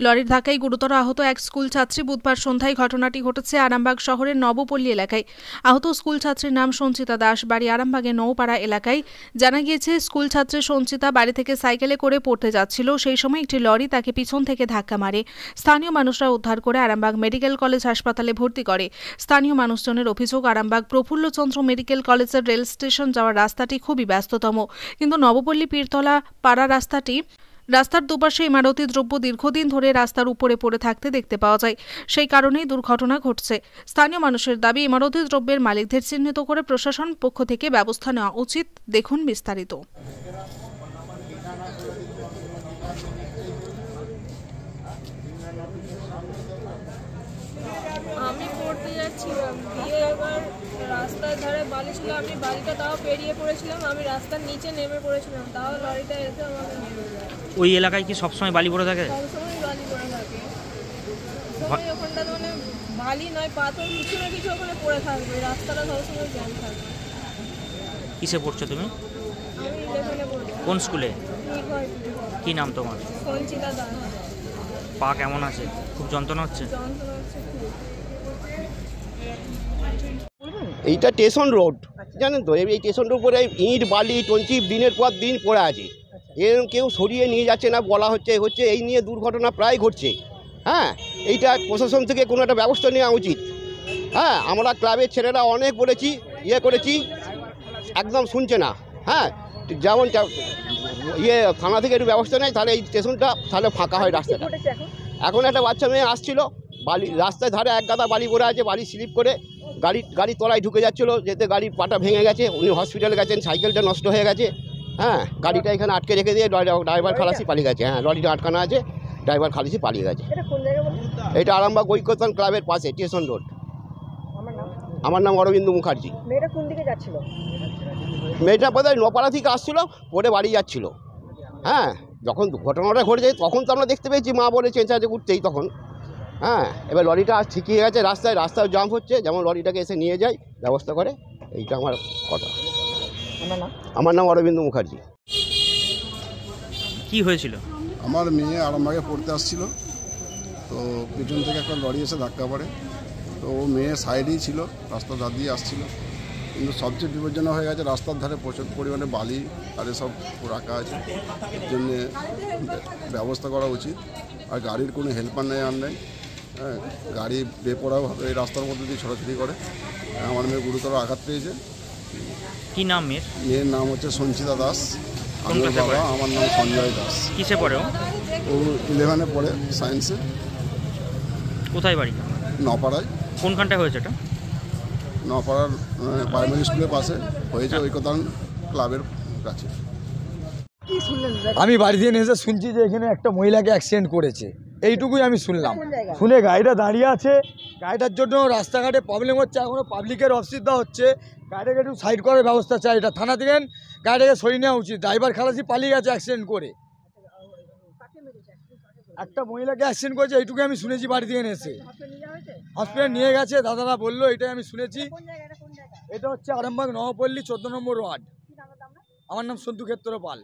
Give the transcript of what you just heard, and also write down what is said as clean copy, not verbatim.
লরির ধাক্কায় গুরুতর আহত এক স্কুল ছাত্রী। বুধবার সন্ধ্যায় ঘটনাটি ঘটেছে আরামবাগ শহরের নবপল্লী এলাকায়। আহত স্কুল ছাত্রীর নাম সঞ্চিতা দাস, বাড়ি আরামবাগের নৌপাড়া এলাকায়। জানা গিয়েছে, স্কুল ছাত্রী সঞ্চিতা বাড়ি থেকে সাইকেলে করে পড়তে যাচ্ছিল। সেই সময় একটি লরি তাকে পিছন থেকে ধাক্কা মারে। স্থানীয় মানুষরা উদ্ধার করে আরামবাগ মেডিকেল কলেজ হাসপাতালে ভর্তি করে। স্থানীয় মানুষজনের অভিযোগ, আরামবাগ প্রফুল্লচন্দ্র মেডিকেল কলেজের রেল স্টেশন যাওয়ার রাস্তাটি খুবই ব্যস্ততম, কিন্তু নবপল্লী পীরতলা পাড়া রাস্তার দুপাশে ইমারতি দ্রব্য দীর্ঘদিন ধরে রাস্তার উপরে পড়ে থাকতে দেখতে পাওয়া যায়। সেই কারণেই দুর্ঘটনা ঘটছে। স্থানীয় মানুষের দাবি, ইমারতি দ্রব্যের মালিকদের চিহ্নিত করে প্রশাসন পক্ষ থেকে ব্যবস্থা নেওয়া উচিত। দেখুন বিস্তারিত। আমি পড়তে যাচ্ছিলাম, দিয়ে এবার রাস্তার ধারে বালি ছিল, আমি বালিটা তাও পেরিয়ে পড়েছিলাম, আমি রাস্তার নিচে নেমে পড়েছিলাম, তাও লরিটা এসে আমাকে নেমে যায়। ওই এলাকায় কি সবসময় বালি পড়ে থাকে? সবসময় বালি পড়ে থাকে, সবসময় ওখানটা মানে বালি নয় পাথর কিছু না কিছু ওখানে পড়ে থাকবে, রাস্তাটা সবসময় জ্যাম থাকবে। কিসে পড়ছো তুমি? আমি 11-এ পড়ছি। কোন স্কুলে? কি নাম তোমার? সঞ্চিতা দাস। পা কেমন আছে? খুব যন্ত্রণা হচ্ছে? যন্ত্রণা হচ্ছে খুব। এইটা স্টেশন রোড, জানেন তো, এই স্টেশন রোড উপরে ইট বালি 20 দিনের পর দিন পড়ে আছে। এরকম কেউ সরিয়ে নিয়ে যাচ্ছে না, বলা হচ্ছে এই নিয়ে দুর্ঘটনা প্রায় ঘটছে। হ্যাঁ, এইটা প্রশাসন থেকে কোনো একটা ব্যবস্থা নেওয়া উচিত। হ্যাঁ, আমরা ক্লাবের ছেলেরা অনেক বলেছি, করেছি, একদম শুনছে না। হ্যাঁ, যেমন থানা থেকে একটু ব্যবস্থা নেয়, তাহলে এই স্টেশনটা তাহলে ফাঁকা হয় রাস্তাটা। এখন একটা বাচ্চা মেয়ে আসছিল, বালি রাস্তায় ধারে এক গাদা বালি পড়ে আছে, বালি স্লিপ করে গাড়ি তলায় ঢুকে যাচ্ছিলো, যেতে গাড়ির পাটা ভেঙে গেছে, উনি হসপিটালে গেছেন, সাইকেলটা নষ্ট হয়ে গেছে। হ্যাঁ, গাড়িটা এখানে আটকে রেখে দিয়ে ড্রাইভার খালাসি পালিয়ে গেছে। হ্যাঁ, লরিটা আটকানো আছে, ড্রাইভার খালাসি পালিয়ে গেছে। এটা আরামবাগ ঐক্যতান ক্লাবের পাশে স্টেশন রোড। আমার নাম অরবিন্দ মুখার্জি। মেয়েটা কোন দিকে যাচ্ছিল? মেয়েটা বোধহয় নপাড়া থেকে আসছিল, পরে বাড়ি যাচ্ছিল। হ্যাঁ, যখন ঘটনাটা ঘটেছে তখন তো আমরা দেখতে পেয়েছি, মা বলে চেঁচাতে উঠতেই তখন। হ্যাঁ, এবার লরিটা ঠিকই গেছে, রাস্তায় জাম হচ্ছে, যেমন লরিটাকে এসে নিয়ে যায়, ব্যবস্থা করে, এইটা আমার কথা। আমার নাম অরবিন্দ মুখার্জি। কি হয়েছিল? আমার মেয়ে আরামবাগে পড়তে আসছিল, তো পিছন থেকে একটা লরি এসে ধাক্কা পড়ে। তো ও মেয়ে সাইডেই ছিল, রাস্তার ধার দিয়ে আসছিল, কিন্তু সবচেয়ে বিপজ্জনক হয়ে গেছে, রাস্তার ধারে প্রচুর পরিমাণে বালি আর এসব রাখা আছে, এর জন্যে ব্যবস্থা করা উচিত। আর গাড়ির কোনো হেল্পার নেই, আর নেই। হ্যাঁ, গাড়ি বেপরোয়াভাবে এই রাস্তার মধ্যে দিয়ে ছোটাছুটি করে। আমার মেয়ে গুরুতর আঘাত পেয়েছে। কি নাম মেয়ের? মেয়ের নাম হচ্ছে সঞ্চিতা দাস। আমার বাবা, আমার নাম সঞ্জয় দাস। কিসে পড়ে ও? 11-এ পড়ে, সায়েন্সে। কোথায় বাড়ি? নপাড়ায়। কোনখানটায় হয়েছে এটা? নপাড়ার প্রাইমারি স্কুলের পাশে হয়েছে, ঐক্যতান ক্লাবের কাছে। আমি বাড়ি দিয়ে এসে শুনছি যে এখানে একটা মহিলাকে অ্যাক্সিডেন্ট করেছে, এইটুকুই আমি শুনলাম। শুনে গাড়িটা দাঁড়িয়ে আছে, গাড়িটার জন্য রাস্তাঘাটে প্রবলেম হচ্ছে, এখনও পাবলিকের অসুবিধা হচ্ছে, গাড়িটাকে একটু সাইড করার ব্যবস্থা চাই। এটা থানা থেকে গাড়িটাকে সরিয়ে নেওয়া উচিত। ড্রাইভার খালাসি পালিয়ে গেছে অ্যাক্সিডেন্ট করে, একটা মহিলাকে অ্যাক্সিডেন্ট করেছে, এইটুকুই আমি শুনেছি বাড়ি থেকে এসে। হসপিটালে নিয়ে গেছে, দাদারা বললো, এটাই আমি শুনেছি। এটা হচ্ছে আরামবাগ নবপল্লী 14 নম্বর ওয়ার্ড। আমার নাম সন্তু ক্ষেত্র পাল।